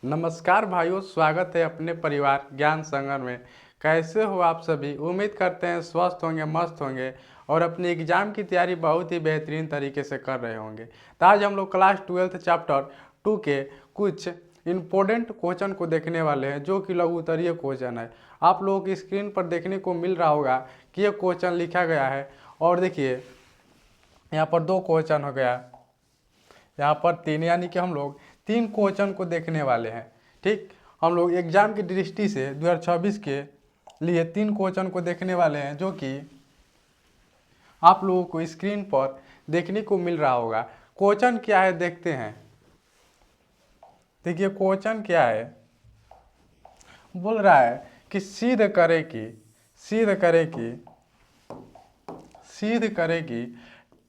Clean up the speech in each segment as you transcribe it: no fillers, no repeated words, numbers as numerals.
नमस्कार भाइयों, स्वागत है अपने परिवार ज्ञान संगम में। कैसे हो आप सभी? उम्मीद करते हैं स्वस्थ होंगे, मस्त होंगे और अपनी एग्जाम की तैयारी बहुत ही बेहतरीन तरीके से कर रहे होंगे। तो आज हम लोग क्लास 12 चैप्टर 2 के कुछ इम्पोर्टेंट क्वेश्चन को देखने वाले हैं, जो कि लघु उत्तरीय क्वेश्चन है। आप लोगों की स्क्रीन पर देखने को मिल रहा होगा कि ये क्वेश्चन लिखा गया है। और देखिए, यहाँ पर 2 क्वेश्चन हो गया, यहाँ पर 3, यानी कि हम लोग 3 क्वेश्चन को देखने वाले हैं। ठीक, हम लोग एग्जाम की दृष्टि से 2026 के लिए 3 क्वेश्चन को देखने वाले हैं, जो कि आप लोगों को स्क्रीन पर देखने को मिल रहा होगा। क्वेश्चन क्या है देखते हैं। देखिए क्वेश्चन क्या है, बोल रहा है कि सिद्ध करेगी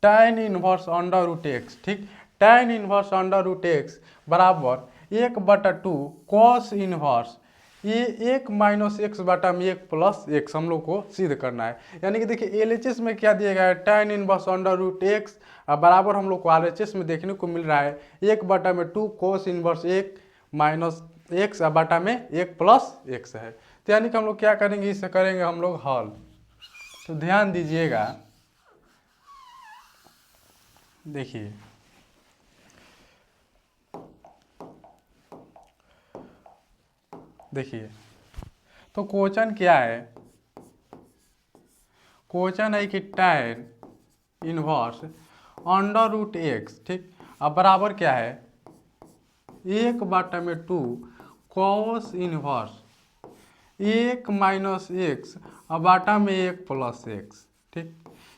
tan inverse under root x. ठीक, tan inverse under root x बराबर 1/2 कॉस इनवर्स ये 1 माइनस एक्स बटा में 1 प्लस एक्स हम लोग को सिद्ध करना है। यानी कि देखिए एलएचएस में क्या दिया गया है, tan inverse under root x बराबर हम लोग को आरएचएस में देखने को मिल रहा है 1/2 कॉस इनवर्स 1 माइनस एक्स बटा में 1 प्लस एक्स है। तो यानी कि हम लोग क्या करेंगे, इससे करेंगे हम लोग हल। तो ध्यान दीजिएगा, देखिए देखिए तो क्वेश्चन क्या है, क्वेश्चन है कि tan inverse under root x, ठीक, अब बराबर क्या है 1/2 कॉस इनवर्स 1 माइनस एक्स और बाटा में 1 प्लस एक्स। ठीक,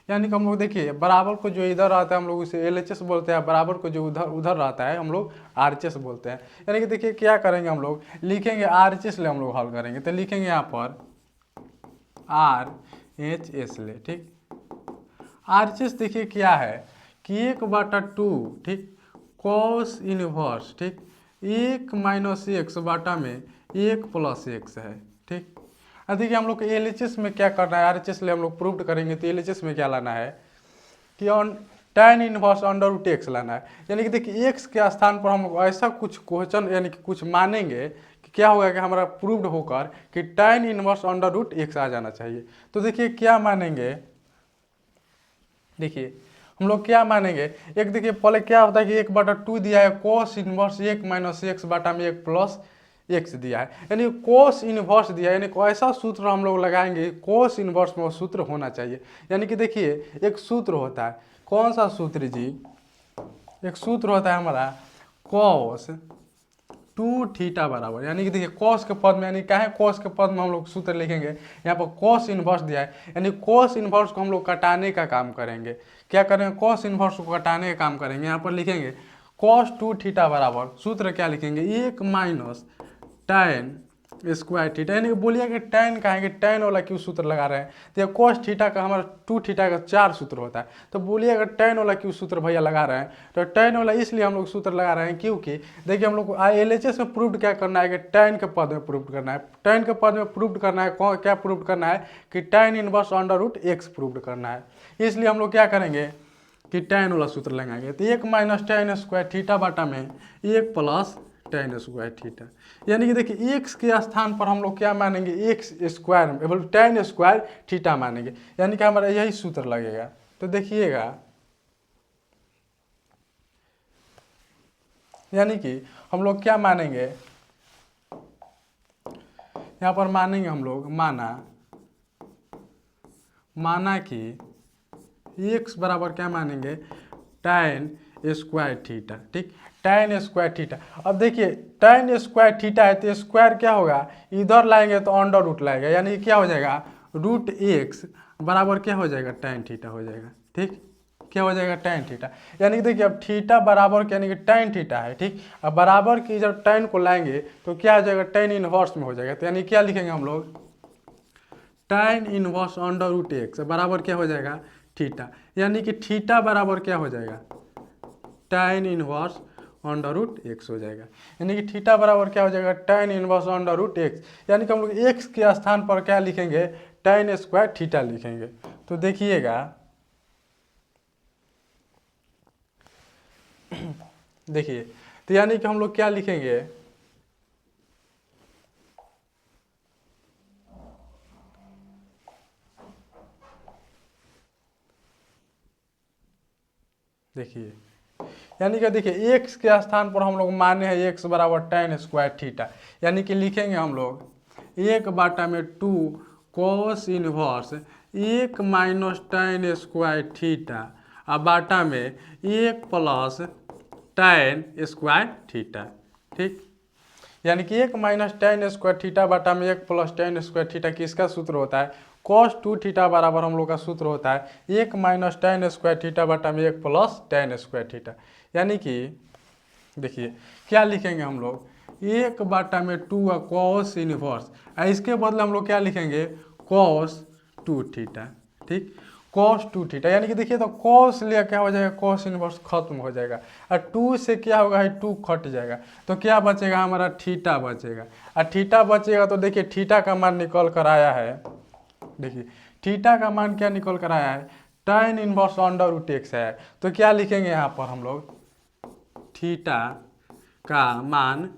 यानी कि हम लोग देखिए बराबर को जो इधर आता है हम लोग उसे एलएचएस बोलते हैं, बराबर को जो उधर उधर रहता है हम लोग आरएचएस बोलते हैं। यानी कि देखिए क्या करेंगे, हम लोग लिखेंगे आरएचएस ले हम लोग हल करेंगे। तो लिखेंगे यहाँ पर आरएचएस ले। ठीक, आरएचएस देखिए क्या है कि 1/2, ठीक, कॉस इनवर्स, ठीक, 1 माइनस एक्स बाटा में 1 प्लस एक्स है। ठीक, अब देखिए हम लोग को एलएचएस में क्या करना है, आरएचएस ले हम लोग प्रूव करेंगे। तो एलएचएस में क्या लाना है कि tan inverse under root x लाना है। यानी कि देखिए एक्स के स्थान पर हम लोग ऐसा कुछ क्वेश्चन यानी कि कुछ मानेंगे कि क्या होगा कि हमारा प्रूव्ड होकर कि tan inverse under root x आ जाना चाहिए। तो देखिए क्या मानेंगे, देखिए हम लोग क्या मानेंगे, एक देखिए पहले क्या होता है कि 1/2 दिया है कॉस इनवर्स 1 माइनस एक्स बाटा में 1 प्लस एक्स दिया है, यानी कोस इनवर्स दिया है। यानी ऐसा सूत्र हम लोग लगाएंगे, कोस इनवर्स में वो सूत्र होना चाहिए। यानी कि देखिए एक सूत्र होता है, कौन सा सूत्र जी, एक सूत्र होता है हमारा कॉस 2 थीटा बराबर, यानी कि देखिए कॉस के पद में, यानी क्या है कॉस के पद में हम लोग सूत्र लिखेंगे। यहाँ पर कॉस इनवर्स दिया है, यानी कॉस इनवर्स को हम लोग कटाने का काम करेंगे। क्या करेंगे, कॉस इनवर्स को कटाने का काम करेंगे। यहाँ पर लिखेंगे कॉस 2 थीटा बराबर, सूत्र क्या लिखेंगे 1 माइनस tan स्क्वायर थीटा। यानी कि बोलिए कि tan कहेंगे, tan वाला क्यों सूत्र लगा रहे हैं। तो कॉस थीटा का हमारा 2 थीटा का 4 सूत्र होता है, तो बोलिए अगर tan वाला क्यों सूत्र भैया लगा रहे हैं। तो tan वाला इसलिए हम लोग सूत्र लगा रहे हैं क्योंकि देखिए हम लोग को एलएचएस में प्रूव क्या करना है कि tan के पद में प्रूव करना है। tan के पद में प्रूव करना है, क्या प्रूव करना है कि tan inverse under root x prove करना है। इसलिए हम लोग क्या करेंगे कि tan वाला सूत्र लगाएंगे। तो 1 माइनस tan स्क्वायर थीटा बाटा में 1 प्लस tan स्क्वायर थीटा। यानी कि देखिए एक्स के स्थान पर हम लोग क्या मानेंगे, एक्स स्क्वायर में tan स्क्वायर थीटा मानेंगे। यानी कि हमारा यही सूत्र लगेगा। तो देखिएगा, यानी कि हम लोग क्या मानेंगे, यहाँ पर मानेंगे हम लोग माना कि एक्स बराबर क्या मानेंगे tan स्क्वायर थीटा। ठीक, tan स्क्वायर थीटा। अब देखिए tan स्क्वायर थीटा है तो स्क्वायर क्या होगा, इधर लाएंगे तो अंडर रूट लाएगा, यानी क्या हो जाएगा रूट एक्स बराबर क्या हो जाएगा tan थीटा हो जाएगा। ठीक, क्या हो जाएगा tan थीटा। यानी कि देखिए अब थीटा बराबर यानी कि tan थीटा है। ठीक, अब बराबर की जब tan को लाएंगे तो क्या हो जाएगा tan इनवर्स में हो जाएगा। तो यानी क्या लिखेंगे हम लोग tan inverse under root x बराबर क्या हो जाएगा थीटा। यानी कि थीटा बराबर क्या हो जाएगा tan inverse under root x हो जाएगा। यानी कि थीटा बराबर क्या हो जाएगा tan inverse under root x. यानी कि हम लोग एक्स के स्थान पर क्या लिखेंगे tan स्क्वायर थीटा लिखेंगे। तो देखिएगा, देखिए तो यानी कि हम लोग क्या लिखेंगे देखिए यानी कि देखिए एक्स के स्थान पर हम लोग माने हैं एक्स बराबर tan स्क्वायर थीटा, यानी कि लिखेंगे हम लोग 1/2 cos inverse 1 minus tan square theta और बाटा में 1 प्लस tan स्क्वायर थीटा। ठीक, यानी कि 1 माइनस tan स्क्वायर थीटा बाटा में 1 प्लस tan स्क्वायर थीटा किसका सूत्र होता है? cos 2 थीटा बराबर हम लोग का सूत्र होता है 1 माइनस tan स्क्वायर थीटा बटा में 1 प्लस tan स्क्वायर थीटा। यानी कि देखिए क्या लिखेंगे हम लोग 1/2 cos इनवर्स, इसके बदले हम लोग क्या लिखेंगे cos 2 थीटा। ठीक, cos 2 थीटा, यानी कि देखिए तो cos लिया क्या हो जाएगा, cos इनवर्स खत्म हो जाएगा और 2 से क्या होगा है 2 कट जाएगा, तो क्या बचेगा हमारा थीटा बचेगा। और थीटा बचेगा तो देखिए थीटा का मान निकल कर आया है, देखिए थीटा का मान क्या निकल कर आया है tan inverse under root x है। तो क्या लिखेंगे यहाँ पर हम लोग थीटा का मान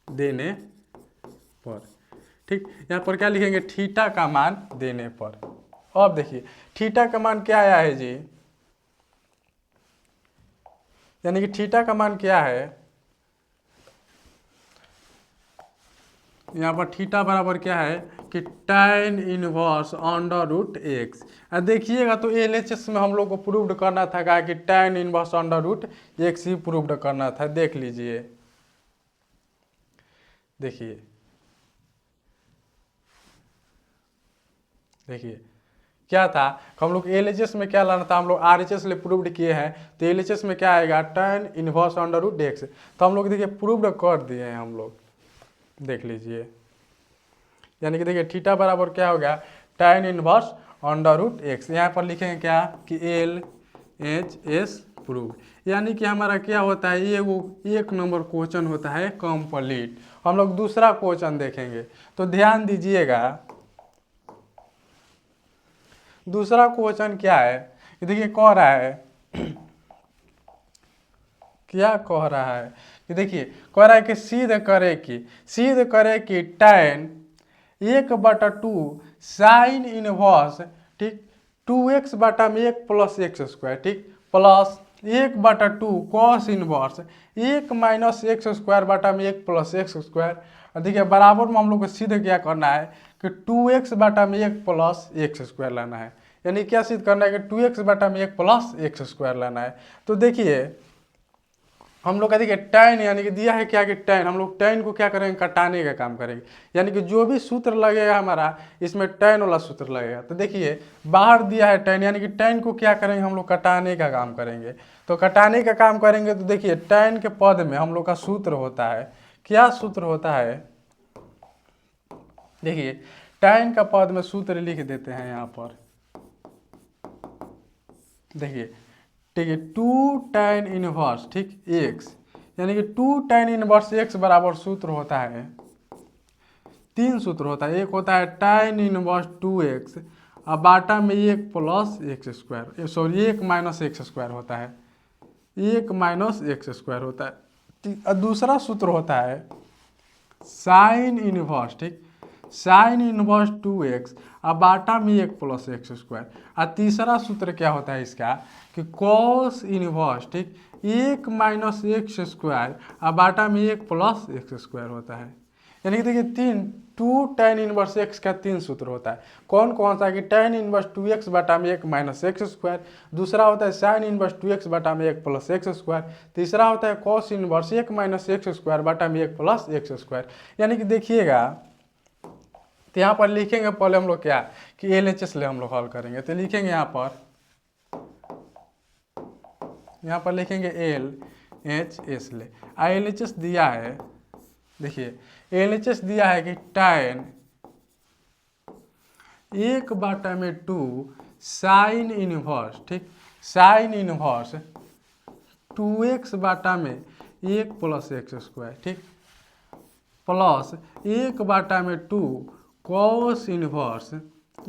देने पर। ठीक, यहाँ पर क्या लिखेंगे थीटा का मान देने पर। अब देखिए थीटा का मान क्या आया है जी, यानी कि थीटा का मान क्या है, यहाँ पर थीटा बराबर क्या है कि tan inverse under root x. देखिएगा तो एलएचएस में हम लोग को प्रूव्ड करना था क्या कि tan inverse under root x ही प्रूव्ड करना था। देख लीजिए, देखिए देखिए क्या था, हम लोग एलएचएस में क्या लाना था, हम लोग आरएचएस ले प्रूव्ड किए हैं, तो एलएचएस में क्या आएगा tan inverse under root x. तो हम लोग देखिए प्रूव्ड कर दिए हैं हम लोग, देख लीजिए, यानी कि देखिए थीटा बराबर क्या हो गया tan inverse under root x. यहाँ पर लिखेंगे क्या कि एल एच एस प्रूव, यानी कि हमारा क्या होता है ये वो 1 नंबर क्वेश्चन होता है कंप्लीट। हम लोग दूसरा क्वेश्चन देखेंगे, तो ध्यान दीजिएगा दूसरा क्वेश्चन क्या है, ये देखिए कह रहा है क्या कह रहा है कि देखिए कह रहा है कि सिद्ध करे कि tan 1/2 साइन इनवर्स, ठीक 2x बटा में 1 प्लस एक्स स्क्वायर, ठीक plus 1/2 cos inverse 1 minus x square बटा में 1 प्लस एक्स स्क्वायर। देखिए बराबर में हम लोग को सिद्ध क्या करना है कि 2x बटा में 1 प्लस एक्स स्क्वायर लाना है, यानी क्या सिद्ध करना है कि 2x बटा में 1 प्लस एक्स स्क्वायर लाना है। तो देखिए हम लोग का देखिए tan यानी कि दिया है क्या कि tan, हम लोग tan को क्या करेंगे कटाने का काम करेंगे, यानी कि जो भी सूत्र लगेगा हमारा इसमें tan वाला सूत्र लगेगा। तो देखिए बाहर दिया है tan, यानी कि tan को क्या करेंगे हम लोग कटाने का काम करेंगे। तो कटाने का काम करेंगे तो देखिए tan के पद में हम लोग का सूत्र होता है, क्या सूत्र होता है, देखिए tan का पद में सूत्र लिख देते हैं यहाँ पर, देखिए ठीक है 2 tan इनवर्स ठीक x, यानी कि 2 tan इनवर्स x बराबर सूत्र होता है, 3 सूत्र होता है, एक होता है tan इनवर्स 2x और बाटा में 1 plus x square, sorry 1 minus x square होता है, 1 माइनस एक्स स्क्वायर होता है। और दूसरा सूत्र होता है साइन इनवर्स, ठीक साइन इनवर्स 2x और बाटा में 1 प्लस एक्स स्क्वायर। और तीसरा सूत्र क्या होता है इसका कि कॉस इनवर्स, ठीक 1 माइनस एक्स स्क्वायर और बाटा में 1 प्लस एक्स स्क्वायर होता है। यानी कि देखिए 2 tan इनवर्स एक्स का 3 सूत्र होता है, कौन कौन सा कि tan इनवर्स 2x बटा में 1 माइनस एक्स स्क्वायर, दूसरा होता है साइन इनवर्स 2x बटा में 1 प्लस एक्स स्क्वायर, तीसरा होता है cos inverse 1 minus x square बटा में 1 प्लस एक्स स्क्वायर। यानी कि देखिएगा तो यहाँ पर लिखेंगे पहले हम लोग क्या कि एलएचएस ले हम लोग हल करेंगे, तो लिखेंगे यहाँ पर लिखेंगे LHS ले, एलएचएस दिया है, देखिए एलएचएस दिया है कि tan 1/2 साइन इनवर्स, ठीक साइन इनवर्स 2x बटा में 1 प्लस एक्स स्क्वायर, ठीक plus 1/2 cos inverse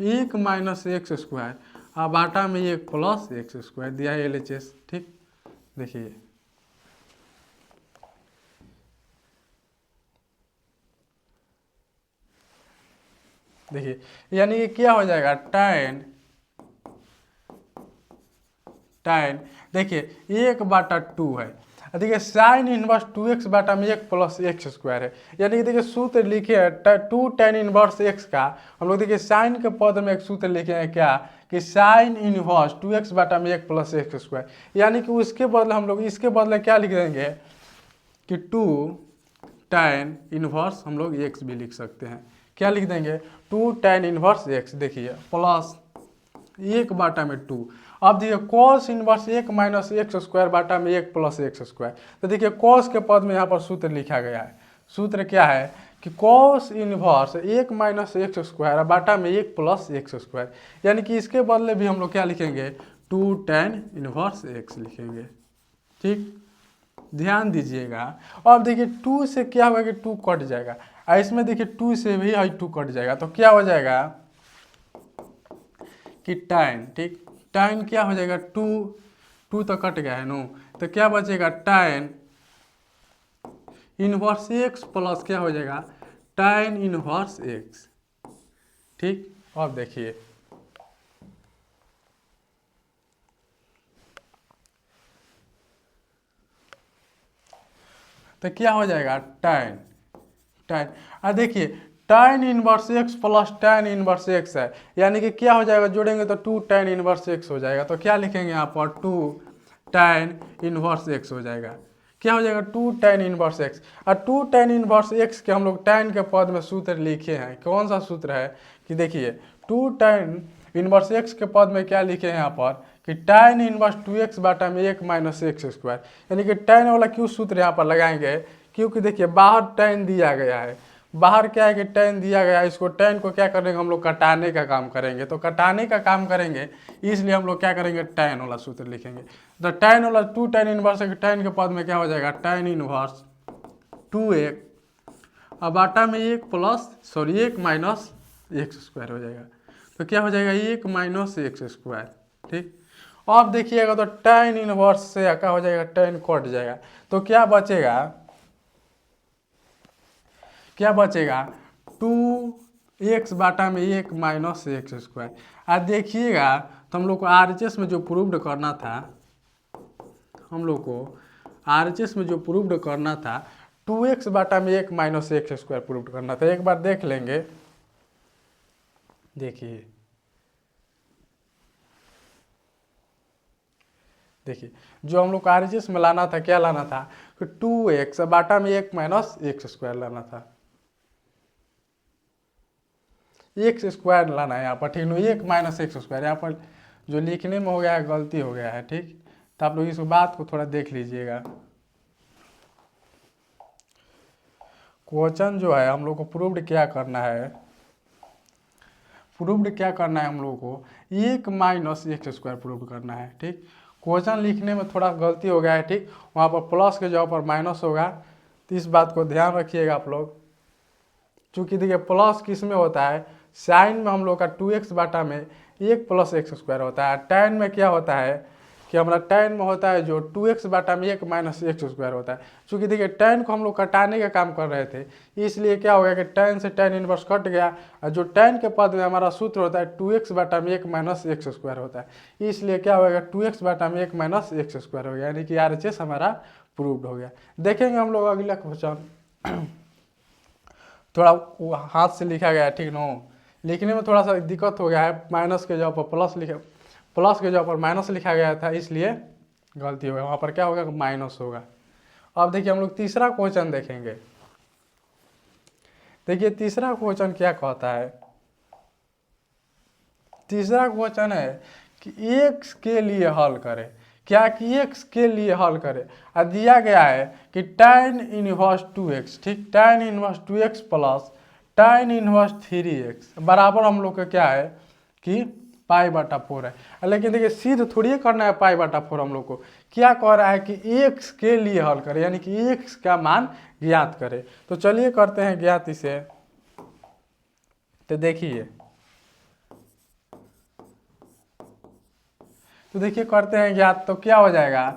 1 minus x square और बाटा में 1 प्लस एक्स स्क्वायर दिया है एलएचएस, ठीक देखिए देखिए यानी कि क्या हो जाएगा tan tan, देखिए 1/2 है। देखिए साइन इनवर्स 2x बटा में 1 प्लस एक्स स्क्वायर है, यानी कि देखिए सूत्र लिखे है 2 tan इनवर्स x का, हम लोग देखिए साइन के पद में एक सूत्र लिखे हैं क्या कि साइन इनवर्स 2x बटा में 1 प्लस एक्स स्क्वायर, यानी कि उसके बदले हम लोग इसके बदले क्या लिख देंगे कि 2 tan इनवर्स हम लोग x भी लिख सकते हैं। क्या लिख देंगे 2 tan इनवर्स x, देखिए प्लस 1/2। अब देखिए cos inverse 1 minus x square बाटा में 1 प्लस एक्स स्क्वायर, तो देखिए कॉस के पद में यहाँ पर सूत्र लिखा गया है। सूत्र क्या है कि cos inverse 1 minus x square बाटा में 1 प्लस एक्स स्क्वायर, यानी कि इसके बदले भी हम लोग क्या लिखेंगे 2 tan इनवर्स x लिखेंगे। ठीक, ध्यान दीजिएगा। अब देखिए 2 से क्या होगा कि 2 कट जाएगा, और इसमें देखिए 2 से भी 2 कट जाएगा, तो क्या हो जाएगा कि tan, ठीक tan क्या हो जाएगा 2 तो कट गया है नो, तो क्या बचेगा tan इनवर्स x प्लस क्या हो जाएगा tan इनवर्स x। ठीक, अब देखिए तो क्या हो जाएगा tan, देखिए tan inverse x plus tan inverse x है, यानी कि क्या हो जाएगा जोड़ेंगे तो 2 tan इनवर्स x हो जाएगा, तो क्या लिखेंगे यहाँ पर 2 tan इनवर्स x हो जाएगा। क्या हो जाएगा 2 tan इनवर्स x, और 2 tan इनवर्स x के हम लोग tan के पद में सूत्र लिखे हैं। कौन सा सूत्र है कि देखिए 2 tan इनवर्स x के पद में क्या लिखे हैं यहाँ पर कि tan इनवर्स 2x बाटा में 1 माइनस एक्स स्क्वायर, यानी कि tan वाला क्यों सूत्र यहाँ पर लगाएंगे, क्योंकि देखिए बाहर tan दिया गया है, बाहर क्या है कि tan दिया गया है, इसको tan को क्या करेंगे हम लोग कटाने का काम करेंगे, तो कटाने का काम करेंगे इसलिए हम लोग क्या करेंगे tan वाला सूत्र लिखेंगे। तो tan वाला 2 tan इनवर्स tan के पद में क्या हो जाएगा tan इनवर्स 2x अब बाटा में 1 माइनस एक्स स्क्वायर हो जाएगा, तो क्या हो जाएगा 1 माइनस एक्स स्क्वायर। ठीक, अब देखिएगा तो tan इनवर्स से क्या हो जाएगा tan कट जाएगा, तो क्या बचेगा 2x बाटा में 1 माइनस एक्स स्क्वायर। आज देखिएगा तो हम लोग को RHS में जो प्रूव्ड करना था, हम लोग को RHS में जो प्रूव्ड करना था 2x बाटा में 1 माइनस एक्स स्क्वायर प्रूव्ड करना था। एक बार देख लेंगे, देखिए जो हम लोग को RHS में लाना था क्या लाना था कि 2x बाटा में 1 माइनस एक्स स्क्वायर लाना था, एक्स स्क्वायर लाना है यहाँ पर। ठीक, 1 माइनस एक्स स्क्वायर यहाँ पर जो लिखने में हो गया है गलती हो गया है। ठीक, तो आप लोग इस बात को थोड़ा देख लीजिएगा। क्वेश्चन जो है हम लोग को प्रूव्ड क्या करना है, हम लोग को 1 माइनस एक्स स्क्वायर प्रूव करना है। ठीक, क्वेश्चन लिखने में थोड़ा गलती हो गया है। ठीक, वहाँ पर प्लस के जगह पर माइनस होगा, तो इस बात को ध्यान रखिएगा आप लोग। चूँकि देखिए प्लस किस में होता है, साइन में हम लोग का 2x बाटा में 1 प्लस एक्स स्क्वायर होता है, tan में क्या होता है कि हमारा tan में होता है जो 2x बाटा में 1 माइनस एक्स स्क्वायर होता है। चूँकि देखिए tan को हम लोग कटाने का काम कर रहे थे, इसलिए क्या हो गया कि tan से tan इनवर्स कट गया, और जो tan के पद में हमारा सूत्र होता है 2x बाटा में 1 माइनस एक्स स्क्वायर होता है, इसलिए क्या होगा 2x बाटा में 1 माइनस एक्स स्क्वायर हो गया, यानी कि RHS हमारा प्रूव्ड हो गया। देखेंगे हम लोग अगला क्वेश्चन, थोड़ा हाथ से लिखा गया है। ठीक नो, लिखने में थोड़ा सा दिक्कत हो गया है, माइनस के जगह पर प्लस के जगह पर माइनस लिखा गया था, इसलिए गलती हो गया, वहाँ पर क्या होगा माइनस होगा। अब देखिए हम लोग तीसरा क्वेश्चन देखेंगे। देखिए तीसरा क्वेश्चन क्या कहता है, तीसरा क्वेश्चन है कि x के लिए हल करें, क्या कि x के लिए हल करें, और दिया गया है कि tan इनवर्स 2x, ठीक tan inverse 2x plus tan inverse 3x बराबर हम लोग का क्या है कि π/4 है। लेकिन देखिए सिद्ध थोड़ी करना है π/4, हम लोग को क्या कह रहा है कि x के लिए हल करें, यानी कि x का मान ज्ञात करें। तो चलिए करते हैं ज्ञात इसे। तो देखिए करते हैं ज्ञात, तो क्या हो जाएगा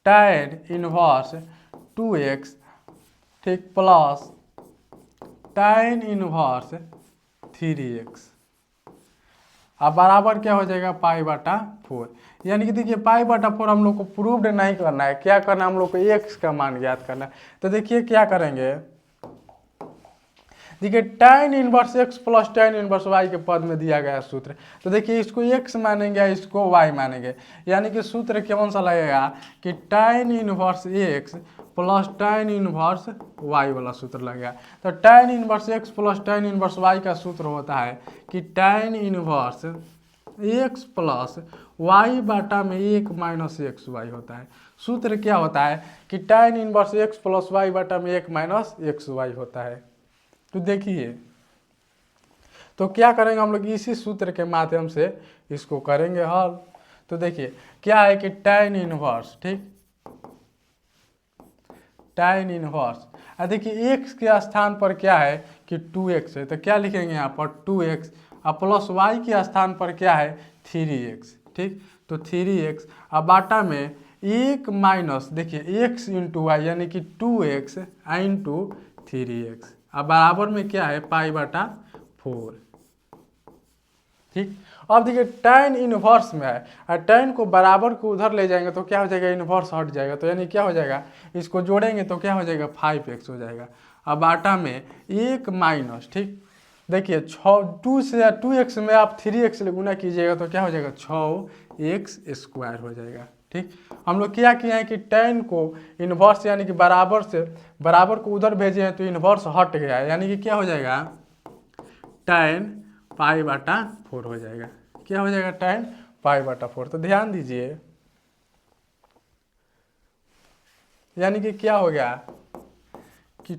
tan इनवर्स 2x, ठीक प्लस tan इनवर्स 3x अब बराबर क्या हो जाएगा π/4। यानी कि देखिए पाई बटा 4 हम लोग को प्रूव्ड नहीं करना है, क्या करना है हम लोग को एक्स का मान ज्ञात करना है। तो देखिए क्या करेंगे, देखिए tan inverse x plus tan inverse y के पद में दिया गया सूत्र। तो देखिए इसको x मानेंगे, इसको y मानेंगे, यानी कि सूत्र कौन सा लगेगा कि tan inverse x plus tan inverse y वाला सूत्र लगेगा। तो tan inverse x plus tan inverse y का सूत्र होता है कि tan inverse x plus y बाटा में 1 माइनस एक्स वाई होता है। सूत्र क्या होता है कि tan inverse x plus y बाटा में 1 माइनस एक्स वाई होता है। तो देखिए, तो क्या करेंगे हम लोग इसी सूत्र के माध्यम से इसको करेंगे हल। तो देखिए क्या है कि tan इनवर्स, ठीक, tan इनवर्स, देखिए x के स्थान पर क्या है कि 2x है, तो क्या लिखेंगे यहाँ पर 2x, और प्लस y के स्थान पर क्या है 3x, ठीक, तो 3x, अब बाटा में 1 माइनस देखिए x इंटू वाई यानी कि 2x इंटू 3x, अब बराबर में क्या है पाई बटा 4, ठीक। अब देखिए tan इनवर्स में है, और tan को बराबर को उधर ले जाएंगे तो क्या हो जाएगा, इनवर्स हट जाएगा, तो यानी क्या हो जाएगा, इसको जोड़ेंगे तो क्या हो जाएगा 5x हो जाएगा। अब बाटा में 1 माइनस, ठीक, देखिए 2 से 2x में आप 3x से गुना कीजिएगा तो क्या हो जाएगा 6x स्क्वायर हो जाएगा, ठीक। हम लोग क्या किए हैं कि tan को इनवर्स यानी कि बराबर से बराबर को उधर भेजे हैं तो इनवर्स हट गया है, यानी कि क्या हो जाएगा tan पाई बटा 4 हो जाएगा। क्या हो जाएगा tan पाई बटा 4। तो ध्यान दीजिए, यानी कि क्या हो गया कि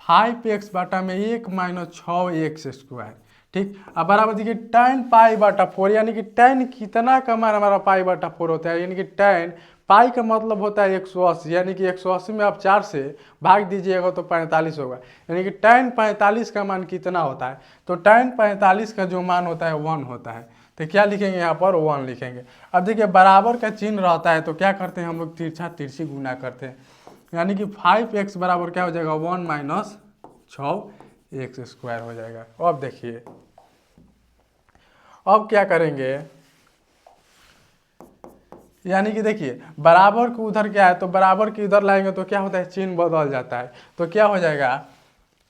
5x बटा में 1 माइनस 6x स्क्वायर, ठीक। अब बराबर देखिए tan पाई बटा 4, यानी कि tan कितना का मान हमारा पाई बटा 4 होता है, यानी कि tan पाई का मतलब होता है 180, यानी कि 180 में आप 4 से भाग दीजिएगा तो 45 होगा, यानी कि tan 45 का मान कितना होता है, तो tan 45 का जो मान होता है 1 होता है। तो क्या लिखेंगे यहाँ पर 1 लिखेंगे। अब देखिए बराबर का चिन्ह रहता है तो क्या करते हैं हम लोग तिरछा तिरछी गुना करते हैं, यानी कि 5x बराबर क्या हो जाएगा 1 माइनस 6x स्क्वायर हो जाएगा। अब देखिए अब क्या करेंगे, यानी कि देखिए बराबर को उधर क्या है तो बराबर के इधर लाएंगे तो क्या होता है चिन्ह बदल जाता है, तो क्या हो जाएगा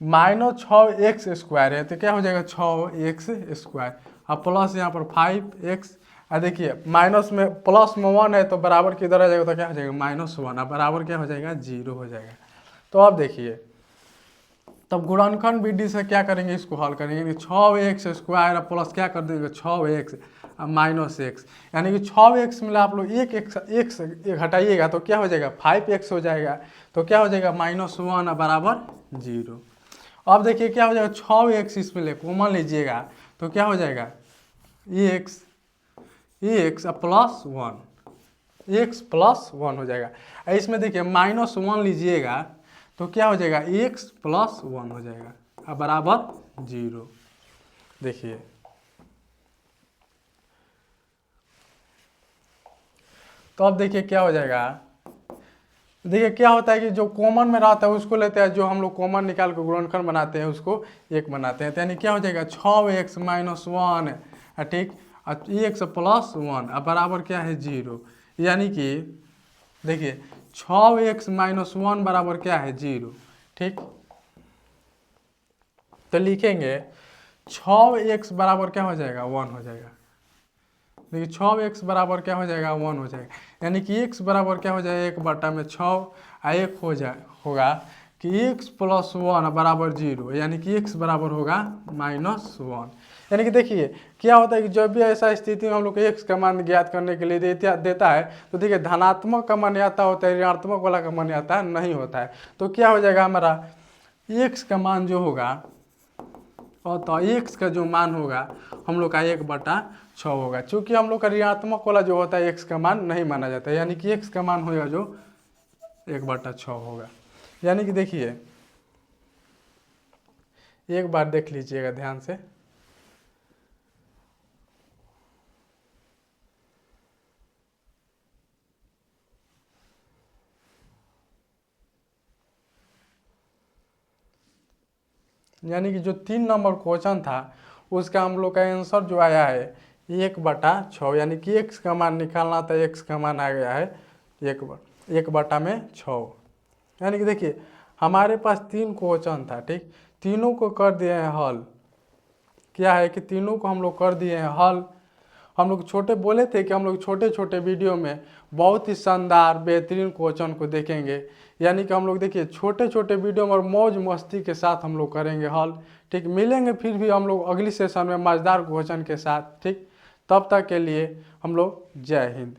माइनस 6x स्क्वायर है तो क्या हो जाएगा 6x स्क्वायर, अब प्लस यहाँ पर 5x, देखिए माइनस में प्लस में 1 है तो बराबर के इधर आ जाएगा तो क्या हो जाएगा -1, अब बराबर क्या हो जाएगा 0 हो जाएगा। तो अब देखिए तब गुणनखंड विधि से क्या करेंगे, इसको हल करेंगे, 6x स्क्वायर प्लस क्या कर देंगे 6x माइनस एक्स, यानी कि 6x में आप लोग एक हटाइएगा तो क्या हो जाएगा 5x हो जाएगा, तो क्या हो जाएगा -1 बराबर 0। अब देखिए क्या हो जाएगा 6x इसमें ले कॉमन लीजिएगा तो क्या हो जाएगा x प्लस 1, x प्लस 1 हो जाएगा। इसमें देखिए -1 लीजिएगा तो क्या हो जाएगा x प्लस 1 हो जाएगा, अब बराबर 0। देखिए तो अब देखिए क्या हो जाएगा, देखिए क्या होता है कि जो कॉमन में रहता है उसको लेते हैं, जो हम लोग कॉमन निकाल कर गुणनखंड बनाते हैं उसको एक बनाते हैं, तो यानी क्या हो जाएगा 6x माइनस 1, ठीक, x प्लस 1 अब बराबर क्या है 0, यानी कि देखिए 6x माइनस 1 बराबर क्या है 0, ठीक। तो लिखेंगे 6x बराबर क्या हो जाएगा 1 हो जाएगा, देखिए 6x बराबर क्या हो जाएगा 1 हो जाएगा, यानी कि x बराबर क्या हो जाएगा 1 बटा में 6 1 हो जाए होगा कि x प्लस 1 बराबर 0, यानी कि x बराबर होगा -1। यानी कि देखिए क्या होता है कि जब भी ऐसा स्थिति में हम लोग को x का मान ज्ञात करने के लिए देता है तो देखिए धनात्मक का मान आता होता है, ऋणात्मक वाला का मान आता नहीं होता है, तो क्या हो जाएगा हमारा x का मान जो होगा, और तो x का जो मान होगा हम लोग का 1/6 होगा, क्योंकि हम लोग का ऋणात्मक वाला जो होता है x का मान नहीं माना जाता है, यानी कि x का मान होगा जो 1/6 होगा। यानी कि देखिए एक बार देख लीजिएगा ध्यान से, यानी कि जो 3 नंबर क्वेश्चन था उसका हम लोग का आंसर जो आया है 1/6 यानी कि x का मान निकालना था, x का मान आ गया है 1/6। यानी कि देखिए हमारे पास 3 क्वेश्चन था, ठीक, तीनों को कर दिए हैं हल। क्या है कि तीनों को हम लोग कर दिए हैं हल। हम लोग छोटे बोले थे कि हम लोग छोटे छोटे वीडियो में बहुत ही शानदार बेहतरीन क्वेश्चन को देखेंगे, यानी कि हम लोग देखिए छोटे छोटे वीडियो में और मौज मस्ती के साथ हम लोग करेंगे हल। ठीक, मिलेंगे फिर भी हम लोग अगली सेशन में मज़ेदार क्वेश्चन के साथ। ठीक, तब तक के लिए हम लोग जय हिंद।